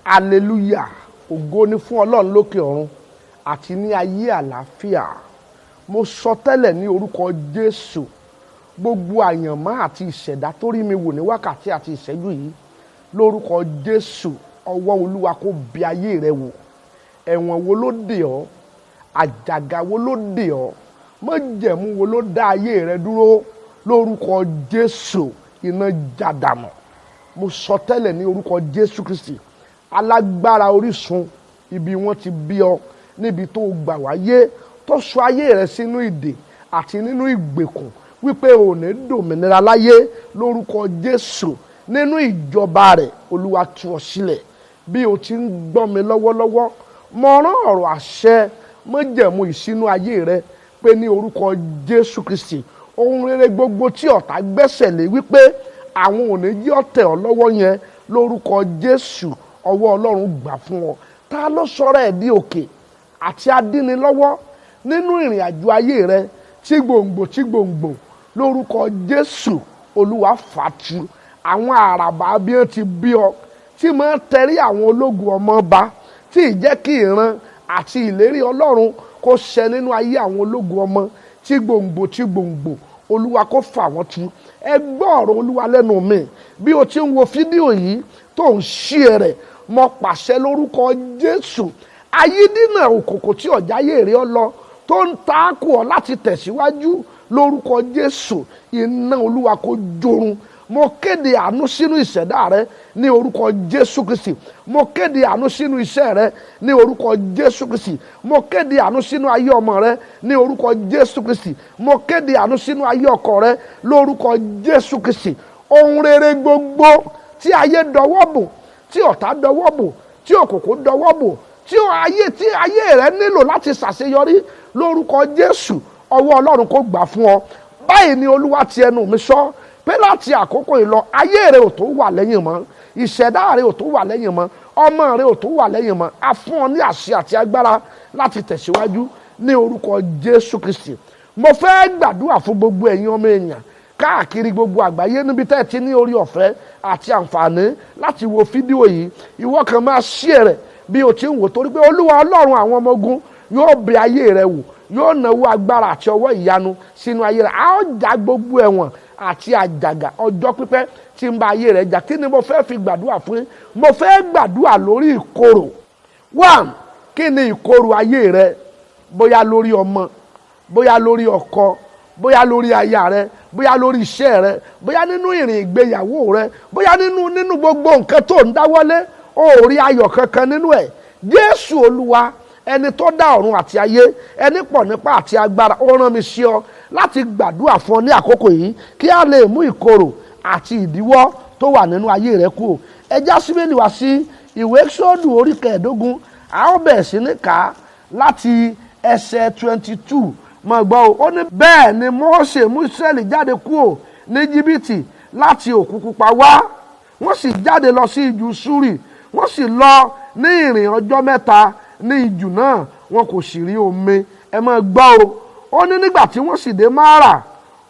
hallelujah, ògo ni fún ọlọ́run lókè ọ̀run àti ní ayé àlàáfíà. Mo sọ tẹ́lẹ̀ ní orúkọ Jésù, gbogbo àyànmọ́ àti ìṣẹ̀dá tó rí mi wò ní wákàtí àti ìṣẹ́jú yìí, lórúkọ Jésù, ọwọ́ Olúwa kó bẹ̀ ayé rẹ wò. Ẹ̀wọ̀n wo ló dè ọ́? Àjàgà wo ló dè ọ́? Májẹ̀mú wo ló dá ayé rẹ dúró? Lórúkọ Jésù, iná já dànù. Mo sọ tẹ́lẹ̀ ní orúkọ Jésù Kristi, alágbára orísun ibi wọ́n ti bí ọ, níbi tó gbà wáyé, tó sọ ayé rẹ sínú ìdè àti nínú ìgbèkùn, wípé ò ní dòmìnira láyé. Lórúkọ Jésù, nínú ìjọba rẹ̀, Olúwa tú ọ sílẹ̀. Bí o ti ń gbọ́ mi lọ́wọ́lọ́wọ́, mo rán ọ̀rọ̀ àṣẹ májẹ̀mú ìsínú ayé rẹ pé ní orúkọ Jésù Kristi, ohun rere gbogbo tí ọ̀tá gbẹ́sẹ̀ lé wípé àwọn ò ní yí ọ̀tẹ̀ ọ lọ́wọ́ yẹn, lórúkọ Jésù, ọwọ́ Ọlọ́run gbà fún ọ. Ta ló sọ̀rọ̀ ẹ̀ di òkè àti adínilọ́wọ́ nínú ìrìn àjò ayé rẹ tí gbòǹgbò lórúkọ Jésù, Olúwa fàtú. Àwọn àràbà bí wọ́n ti bí ọ, tí máa ń tẹrí àwọn ológun ọmọ bá, tí ì jẹ́ kí ìran àti ìlérí Ọlọ́run kó ṣẹ nínú ayé àwọn ológun ọmọ, tí gbòǹgbò Olúwa kó fà wọ́n tú. Ẹ gbọ́ ọ̀rọ̀ Olúwa lẹ́nu mi. Bí o ti ń wo fídíò yìí tó ń ṣí rẹ̀, mo pàṣẹ lórúkọ Jésù, ayídínà òkòkò tí ọ̀já yèrè ọ lọ tó ń takò ọ láti tẹ̀síwájú, lórúkọ Jésù, iná Olúwa kó jorun. Mo kéde àánú sínú ìṣẹ̀dá rẹ ní orúkọ Jésù Kristi. Mo kéde àánú sínú iṣẹ́ rẹ ní orúkọ Jésù Kristi. Mo kéde àánú sínú ayé ọmọ rẹ ní orúkọ Jésù Kristi. Mo kéde àánú sínú ayé ọkọ rẹ lórúkọ Jésù Kristi. Ohun rere gbogbo tí ayé dọwọ́ bò, tí ọ̀tá dọwọ́ bò, tí òkùnkùn dọwọ́ bò, tí ayé rẹ nílò láti ṣàṣeyọrí, lórúkọ Jésù, ọwọ́ Ọlọ́run kó gbà fún ọ. Báyìí ni Olúwa ti ẹnu mi sọ pé láti àkókò yìí lọ, ayé rẹ ò tó wà lẹ́yìn mọ́, ìṣẹ̀dá rẹ ò tó wà lẹ́yìn mọ́, ọmọ rẹ ò tó wà lẹ́yìn mọ́. A fún ọ ní àṣẹ àti agbára láti tẹ̀síwájú ní orúkọ Jésù Kristi. Mo fẹ́ gbàdúrà fún gbogbo ẹ̀yin ọmọ èèyàn káàkiri gbogbo àgbáyé níbi tẹ́ ẹ ti ní orí ọ̀fẹ́ àti àǹfààní láti wo fídíò yìí. Ìwọ kan máa share rẹ̀ bí o ti ń wò, torí pé Olúwa Ọlọ́run àwọn ọmọ ogun yóò bẹ̀ ayé rẹ wò, yóò náwó agbára àti ọwọ́ ìyanu sínú ayé rẹ. A ó já gbogbo ẹ̀wọ̀n àti àjàgà ọjọ́ pípẹ́ tí ń bá ayé rẹ jà. Kí ni mo fẹ́ fi gbàdúrà fún yín? Mo fẹ́ gbàdúrà lórí ìkorò. One, kí ni ìkorò ayé rẹ? Bóyá lórí ọmọ, bóyá lórí ọkọ, bóyá lórí aya rẹ, bóyá lórí iṣẹ́ rẹ, bóyá nínú ìrìn ìgbéyàwó rẹ, bóyá nínú gbogbo nǹkan tó ń dáwọ́lé, ó rí ayọ̀ kankan nínú ẹ̀. Jésù Olúwa, ẹni tó dá ọ̀run àti ayé, ẹni pọ̀ nípa àti agbára, ó rán mi sí ọ láti gbàdúrà fún ọ ní àkókò yìí kí a lè mú ìkorò àti ìdíwọ́ tó wà nínú ayé rẹ kúrò. Ẹ já Bíbélì wá sí ìwé Ẹ́kísódù orí 15, a ó bẹ̀rẹ̀ sí ní kà á láti ẹsẹ̀ 22. Mo gbọ́ o, ó ní bẹ́ẹ̀ ni Mósè mú Ísírẹ́lì jáde kúrò ní Íjíbítì láti Òkun Pupa wá. Wọ́n sì jáde lọ sí ijù Ṣúrì. Wọ́n sì lọ ní ìrìn ọjọ́ 3 ní ijù náà, wọn kò sì rí omi. Ẹ máa gbọ́ o, ó ní nígbà tí wọ́n sì dé Márà,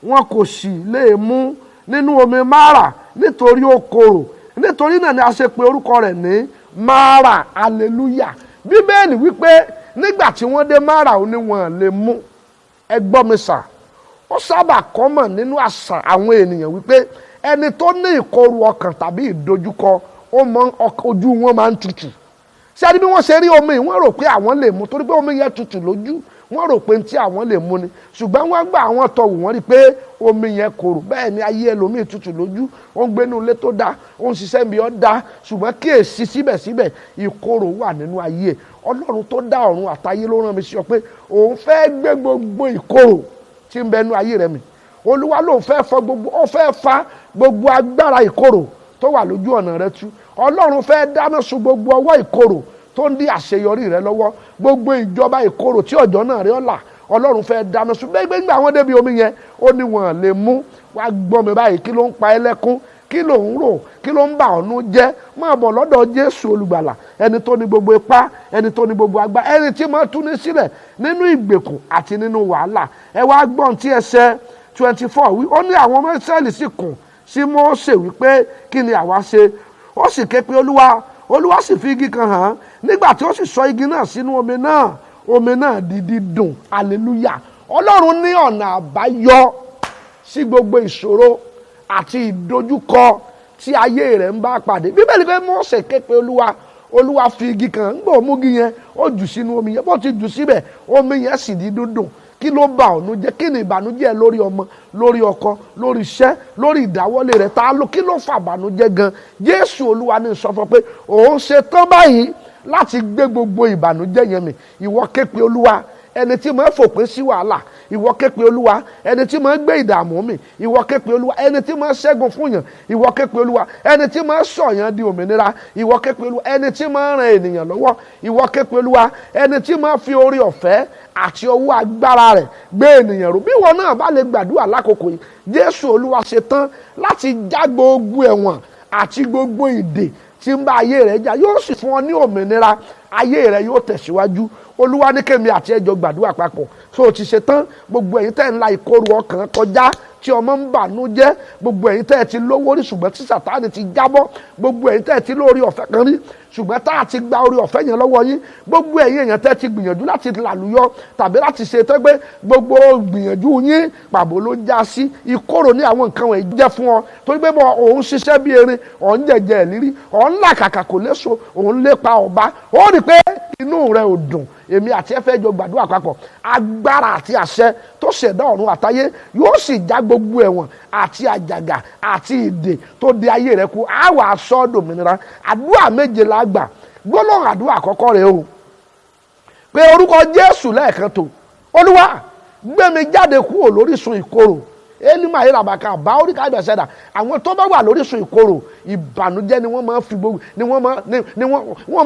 wọn kò sì lè mu nínú omi Márà nítorí ó korò. Nítorí náà ni a ṣe pe orúkọ rẹ̀ ní Márà. Hallelujah. Bíbélì wípé nígbà tí wọ́n dé Márà, ó ní wọn lè mu. Ẹ gbọ́ mi sà, ó sábà kọ́mọ̀ nínú àṣà àwọn ènìyàn wípé ẹni tó ní ìkorò ọkàn tàbí ìdojúkọ, ojú wọn máa ń tutù. Ṣé ẹni bí wọ́n ṣe rí omi, wọ́n rò pé àwọn lè mu torí pé omi yẹn tutù lójú, wọ́n rò pé tí àwọn lè mu ni. Ṣùgbọ́n wọ́n gbà àwọn tọ̀wù, wọ́n rí pé omi yẹn korò. Bẹ́ẹ̀ ni ayé ẹlòmíì tutù lójú, ó ń gbé inú ilé tó dáa, ó ń ṣiṣẹ́ ibi ó dáa, ṣùgbọ́n kíyèsí síbẹ̀síbẹ̀ ìkorò wà nínú ayé. Ọlọ́run tó dá ọ̀run àtayé ló rán mi sí ọ pé òun fẹ́ gbé gbogbo ìkorò tí ń bẹ nínú ayé rẹ mì. Olúwa ló fẹ́ fa gbogbo agbára ìkorò tó wà lójú ọ̀nà rẹ tú. Ọlọ́run fẹ́ dáná sun gbogbo ọwọ́ ìkorò tó ń dí àṣeyọrí rẹ lọ́wọ́, gbogbo ìjọba ìkorò tí ọjọ́ náà rí ọ̀la. Ọlọ́run fẹ́ dáná sun. Gbẹ́gbẹ́ nígbà wọn débi omi yẹn, ó ní wọn lè mú. Wá gbọ́ mi báyìí, kí ló ń pa ẹ́ lẹ́kún? Kí ló ń rò? Kí ló ń bà ọ́ nú jẹ́? Máa bọ̀ lọ́dọ̀ Jésù olùgbàlà, ẹni tó ní gbogbo ipá, ẹni tó ní gbogbo agbára, ẹni tí máa tú ní sílẹ̀ nínú ìgbèkùn àti nínú wàhálà. Ẹ wá gbọ́n tí ẹsẹ̀ 24 wí, ó ní àwọn ọmọ Ísírẹ́lì sì kùn sí Mósè wípé kí ni àwa ṣe? Ó sì ké pe Olúwa, Olúwa sì fi igi kan hàn án. Nígbà tí ó sì sọ igi náà sínú omi náà di dídùn. Hallelujah. Ọlọ́run ní ọ̀nà àbáyọ sí gbogbo ìṣòro àti ìdojúkọ tí ayé rẹ̀ ń bá pàdé. Bíbélì pé Mósè ké pe Olúwa fi igi kan, ń gbọ́ mú igi yẹn ó jù sínú omi yẹn, bó ti jù síbẹ̀ omi yẹn sì di dídùn. Kí ló bà ọ́ nú jẹ́? Kí ni ìbànújẹ́ lórí ọmọ, lórí ọkọ, lórí iṣẹ́, lórí ìdáwọ́lé rẹ̀? Kí ló fà ìbànújẹ́ gan? Jésù Olúwa ní sọ fún pé òun ṣe tán báyìí láti gbé gbogbo ìbànújẹ́ yẹn mì. Ìwọ ké pe Olúwa, ẹni tí máa fòpin sí wàhálà. Ìwọ ké pe Olúwa, ẹni tí máa gbé ìdààmú mì. Ìwọ ké pe Olúwa, ẹni tí máa ṣẹ́gun fún yàn. Ìwọ ké pe Olúwa, ẹni tí máa sọ̀yàn di òmìnira. Ìwọ ké pe Olúwa, ẹni tí máa ran ènìyàn lọ́wọ́. Ìwọ ké pe Olúwa, ẹni tí máa fi orí ọ̀fẹ́ àti ọwọ́ agbára rẹ̀ gbé ènìyàn ró. Bí ìwọ náà bá lè gbàdúrà lákòókò yìí, Jésù Olúwa ṣe tán láti já gbogbo ẹ̀wọ̀n àti gbogbo ìdè tí ń bá ayé rẹ̀ jà. Yóò sì fún ọ ní òmìnira. Ayé rẹ̀ yóò tẹ̀síwájú. Olúwa ní kémi àti ẹjọ́ gbàdúrà papọ̀. So o ti ṣe tán. Gbogbo ẹ̀yin tẹ́ ń la ìkorò ọkàn kọjá tí ọmọ ń bànújẹ́, gbogbo ẹ̀yin tẹ́ ti lówó rí ṣùgbọ́n tí Sátánì ti jábọ́, gbogbo ẹ̀yin tẹ́ ti lórí ọ̀fẹ́ kan rí ṣùgbọ́n tá a ti gba orí ọ̀fẹ́ yẹn lọ́wọ́ yín, gbogbo ẹ̀yin èèyàn tẹ́ ti gbìyànjú láti làlùyọ tàbí láti ṣe tó pé gbogbo gbìyànjú yín pàbó ló já sí. Ìkorò ní àwọn nǹkan wọ̀nyí jẹ́ fún ọ, torí pé bọ́ òun ṣiṣẹ́ bí erin, òun jẹ̀jẹ̀ ìlírí, òun làkàkà kò léso, òun lépa ọba. Ó rí pé inú rẹ̀ ò dùn. Èmi àti ẹ fẹ́ jọ gbàdúrà papọ̀. Agbára àti àṣẹ tó ṣẹ̀dá ọ̀run àtayé yóò sì já gbogbo ẹ̀wọ̀n àti àjàgà àti ìdè tó di ayé rẹ̀ kú. Á wà sọ dòmìnira. Àdúrà méje la gbà. Gbólóhùn àdúrà àkọ́kọ́ rẹ̀ o. Pé orúkọ Jésù lẹ́ẹ̀kan tó. Olúwa gbé mi jáde kúrò lórísun ìkorò. Elima irabaka bá orí ká ibẹ̀ sẹ́dà. Àwọn tó bá wà lórísun ìkorò, ìbànújẹ́ ni wọ́n máa ń fi gbogbo ni wọ́n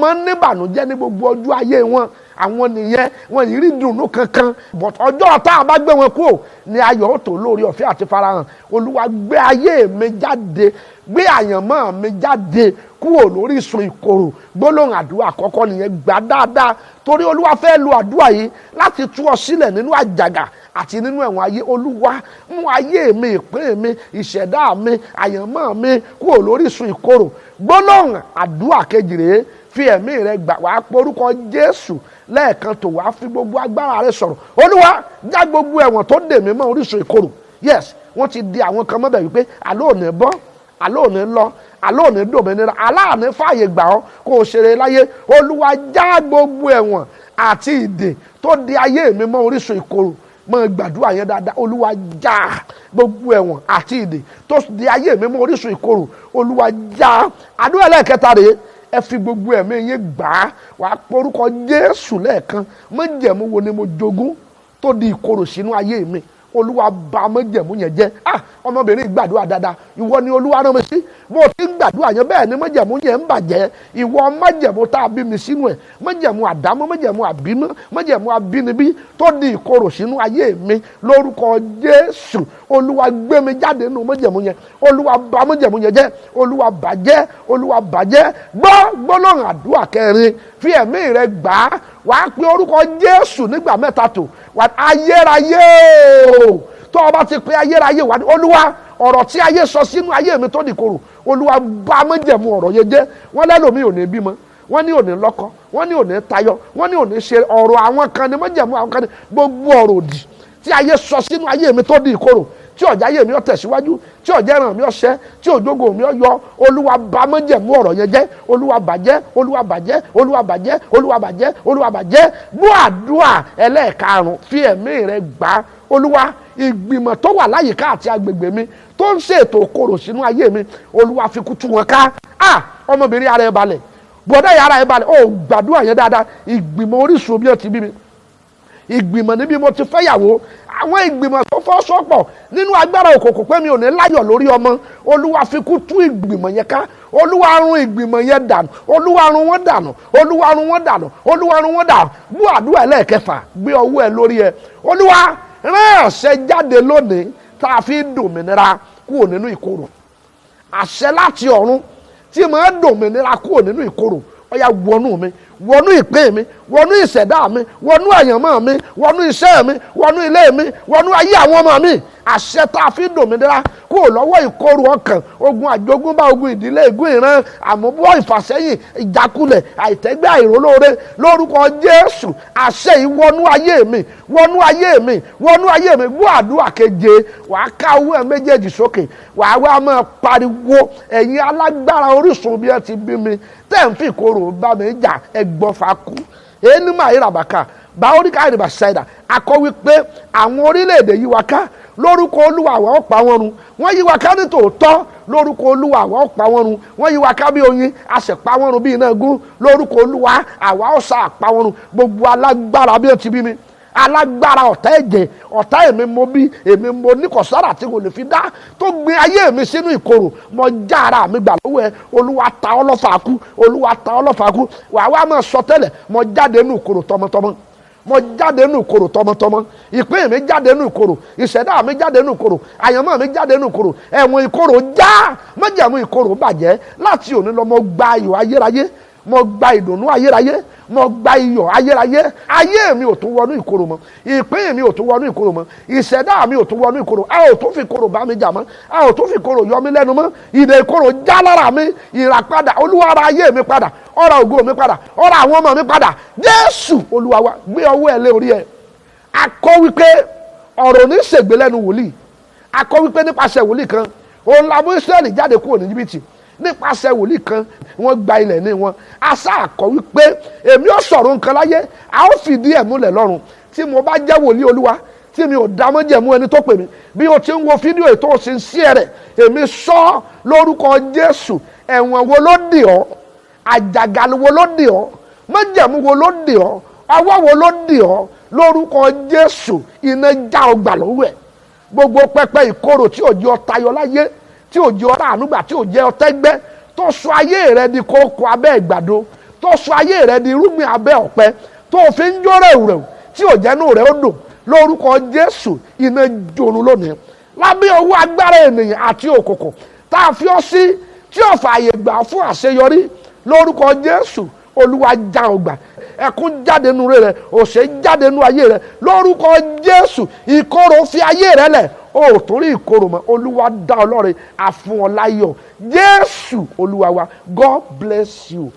máa ń ní ìbànújẹ́ ní gbogbo ọjọ́ ayé wọn. Àwọn nìyẹn wọn yìí rí dùnnú kankan. But ọjọ́ tá a bá gbé wọn kúrò ni ayọ̀ tó lórí ọ̀fẹ́ àti farahàn. Olúwa gbé ayé mi jáde, gbé àyànmọ́ mi jáde kúrò lórísun ìkorò. Gbólóhùn àdúrà àkọ́kọ́ nìyẹn. Gbà dáadáa, torí Olúwa fẹ́ lo àdúrà yìí láti tú ọ sílẹ̀ nínú àjàgà àti nínú ẹ̀wọ̀n ayé. Olúwa mú ayé mi, ìpín mi, ìṣẹ̀dá mi, àyànmọ́ mi kúrò lórísun ìkorò. Gbólóhùn àdúrà kejì rèé. Fi ẹ̀mí rẹ gbà wá porúkọ Jésù lẹ́ẹ̀kan tó wá fi gbogbo agbára rẹ sọ̀rọ̀. Olúwa já gbogbo ẹ̀wọ̀n tó dè mí mọ́ orísun ìkorò. Yes, wọ́n ti di àwọn kan mọ́bẹ̀ wípé àlọ́ òní bọ́, àlọ́ òní lọ, àlọ́ òní dòmìnira, aláàní fààyè gbà ọ́ kó o ṣeré láyé. Olúwa já gbogbo ẹ̀wọ̀n àti ìdè tó di ayé mi mọ́ orísun ìkorò. Mọ gbàdúrà yẹn dáadáa. Olúwa já gbogbo ẹ̀wọ̀n àti ìdè tó di ayé mi mọ́ orísun ìkorò. Olúwa já. Àdúrà lẹ́ẹ̀kẹta rèé. Ẹ fi gbogbo ẹ̀mí yín gbà á. Wà á porúkọ Jésù lẹ́ẹ̀kan. Májẹ̀mú wo ni mo jogún tó di ìkorò sínú ayé mi? Olúwa bà májẹ̀mú yẹn jẹ́. Ọmọbìnrin gbàdúrà dáadáa. Ìwọ ni Olúwa rán mi sí. Bó o ti ń gbàdúrà yẹn bẹ́ẹ̀ ni májẹ̀mú yẹn ń bàjẹ́. Ìwọ májẹ̀mú tá a bí mi sínú ẹ̀, májẹ̀mú àdámọ́, májẹ̀mú àbímọ́, májẹ̀mú abínibí tó di ìkorò sínú ayé mi lórúkọ Jésù. Olúwa gbé mi jáde nínú májẹ̀mú yẹn. Olúwa bà májẹ̀mú yẹn jẹ́. Olúwa bàjẹ́, Olúwa bàjẹ́. Gbólóhùn àdúrà kẹrin. Fi ẹ̀mí rẹ gbà á. Wà á pe orúkọ Jésù nígbà mẹ́ta tó. Wà ayérayé o. Tó o bá ti pe ayérayé wà ní Olúwa, ọ̀rọ̀ tí ayé sọ sínú ayé mi tó di ìkorò, Olúwa bà májẹ̀mú ọ̀rọ̀ yẹn jẹ́. Wọ́n lẹ́lòmíì ò ní bímọ, wọ́n ní ò ní lọ́kọ, wọ́n ní ò ní tayọ, wọ́n ní ò ní ṣe ọ̀rọ̀ àwọn kan ní májẹ̀mú àwọn kan ní gbogbo ọ̀rọ̀ òdì tí ayé sọ sínú ayé mi tó di ìkorò, tí ọ̀já ayé mi ó tẹ̀síwájú, tí ọ̀já ẹran mi ó ṣẹ́, tí òjògo mi ó yọ. Olúwa bà májẹ̀mú ọ̀rọ̀ yẹn jẹ́. Olúwa bàjẹ́, Olúwa bàjẹ́, Olúwa bàjẹ́, Olúwa bàjẹ́, Olúwa bàjẹ́. Gbọ́ àdúrà ẹlẹ́ẹ̀karùn-ún. Fi ẹ̀mí rẹ gbà á. Olúwa, ìgbìmọ̀ tó wà láyìíká àti agbègbè mi tó ń ṣètò ìkorò sínú ayé mi, Olúwa fi kú tú wọn ká. Ọmọbìnrin ara ẹ balẹ̀, bọ̀dá yà ara ẹ balẹ̀. Ó gbàdúrà yẹn dáadáa. Ìgbìmọ̀ orísun bí ó ti bí mi, ìgbìmọ̀ níbi mo ti fẹ́yàwó, àwọn ìgbìmọ̀ tó fọ́ sọ́pọ̀ nínú agbára òkùnkùn pé mi ò ní láyọ̀ lórí ọmọ, Olúwa fi kú tú ìgbìmọ̀ yẹn ká. Olúwa run ìgbìmọ̀ yẹn dànù. Olúwa run wọ́n dànù. Olúwa run wọ́n dànù. Olúwa run wọ́n dànù. Bú àdúrà ẹlẹ́ẹ̀kẹfà. Gbé ọwọ́ ẹ lórí ẹ. Olúwa rán àṣẹ jáde lónìí tá a fi dòmìnira kúrò nínú ìkorò. Àṣẹ láti ọ̀run tí máa dòmìnira kúrò nínú ìkorò. Ó yá wọnú mi, wọnú ìpín mi, wọnú ìṣẹ̀dá mi, wọnú àyànmọ́ mi, wọnú iṣẹ́ mi, wọnú ilé mi, wọnú ayé àwọn ọmọ mi. àṣẹ tá a fi dòmìnira kúrò lọ́wọ́ ìkorò ọkàn, ogun àjogúnbá, ogun ìdílé, ogun ìran, àmúbọ̀, ìfàsẹ́yìn, ìjákulẹ̀, àìtẹ́gbẹ́, àìrólóore, lórúkọ Jésù àṣẹ yìí wọnú ayé mi, wọnú ayé mi, wọnú ayé mi. Gbọ́ àdúrà keje, wàá ká ọwọ́ ẹ méjèèjì sókè, wàá wá máa pariwo, ẹ̀yin alágbára orísun bí ẹ ti bí mi, tẹ́ ń fi ìkorò bá mi jà, ẹ gbọ́fà kú. Ẹni máa yíra bàkà báoríkà ìrìbà ṣáìdà akọ wípé àwọn orílẹ̀-èdè yí wa ká, lórúkọ Olúwa àwa ó pa wọ́n run. Wọ́n yí wa ká ní tòótọ́, lórúkọ Olúwa àwa ó pa wọ́n run. Wọ́n yí wa ká bí oyin, a sì pa wọ́n run bí iná gún, lórúkọ Olúwa àwa ó sá pa wọ́n run. Gbogbo alágbára bí ó ti bí mi, alágbára ọ̀tá ẹ̀jẹ̀, ọ̀tá èmi mo bí, èmi mo ní kọ̀sára tí kò lè fi dá, tó gbin ayé mi sínú ìkorò, mo já ara mi gbà lọ́wọ́ ẹ. Olúwa ta ọ́ lọ́fà kú, Olúwa ta ọ́ lọ́fà kú. Wàá wá máa sọ tẹ́lẹ̀, mo jáde nínú ìkorò tọmọtọmọ, mo jáde nínú ìkorò tọmọtọmọ, ìpín mi jáde nínú ìkorò, ìṣẹ̀dá mi jáde nínú ìkorò, àyànmọ́ mi jáde nínú ìkorò, ẹ̀wọ̀n ìkorò já, májẹ̀mú ìkorò bàjẹ́. Láti òní lọ mo gba ayọ̀ ayérayé, mo gba ìdùnnú ayérayé, mo gba iyọ̀ ayérayé. Ayé mi ò tún wọnú ìkorò mọ́, ìpín mi ò tún wọnú ìkorò mọ́, ìṣẹ̀dá mi ò tún wọnú ìkorò. A ò tún fi ìkorò bá mi jà mọ́, a ò tún fi ìkorò yọ mí lẹ́nu mọ́. Ìdè ìkorò já lára mi, ìràpadà. Olúwa ra ayé mi padà, ó ra ògo mi padà, ó ra àwọn ọmọ mi padà. Jésù Olúwa wa, gbé ọwọ́ ẹ lé orí ẹ. Akọ wípé ọ̀rọ̀ ní ṣègbè lẹ́nu wòlíì. Akọ wípé nípasẹ̀ wòlíì kan òun la mú Ísírẹ́lì jáde kúrò ní Íjíbítì, nípasẹ̀ wòlíì kan wọ́n gba ilẹ̀ ní wọn. Àṣà àkọ́ wípé èmi ò sọ̀rọ̀ nǹkan láyé, a ó fìdí ẹ̀ múlẹ̀ lọ́run. Tí mo bá jẹ́ wòlíì Olúwa, tí mi ò dá mọ́jẹ̀mú ẹni tó pè mí, bí o ti ń wo fídíò ètò òsín sí ẹ̀rẹ̀, èmi sọ lórúkọ Jésù, ẹ̀wọ̀n wo ló dì ọ́, àjàgà wo ló dì ọ́, mọ́jẹ̀mú wo ló dì ọ́, ọwọ́ wo ló dì ọ́, lórúkọ Jésù iná já ọgbà lọ́wọ́ ẹ̀. Gbogbo pẹpẹ ìkorò tí ò jẹ́ ọ tayọ láyé, tí ò jẹ́ ọ ráàánúgbà, tí ò jẹ́ ọ tẹ́gbẹ́, tó sọ ayé rẹ di kókó abẹ́ ìgbàdo, tó sọ ayé rẹ di irúgbìn abẹ́ ọ̀pẹ, tó fi ń jó rẹ̀wùrẹ̀wù, tí ò jẹ́nu rẹ̀ ó dùn, lórúkọ Jésù iná jónu lónìí. Lábẹ́ ọwọ́ agbára ènìyàn àti òkùnkùn tá a fi ọ́ sí, tí ò fààyè gbà fún àṣeyọrí, lórúkọ Jésù Olúwa já ọgbà. Ẹkún jáde nínú rẹ, òṣè jáde nínú ayé rẹ, lórúkọ Jésù. Ìkorò fi ayé rẹ lẹ̀, o torí ìkorò mọ́, Olúwa dá ọ lọ́rẹ, àfún ọ láyọ̀. Jésù Olúwa wa. God bless you.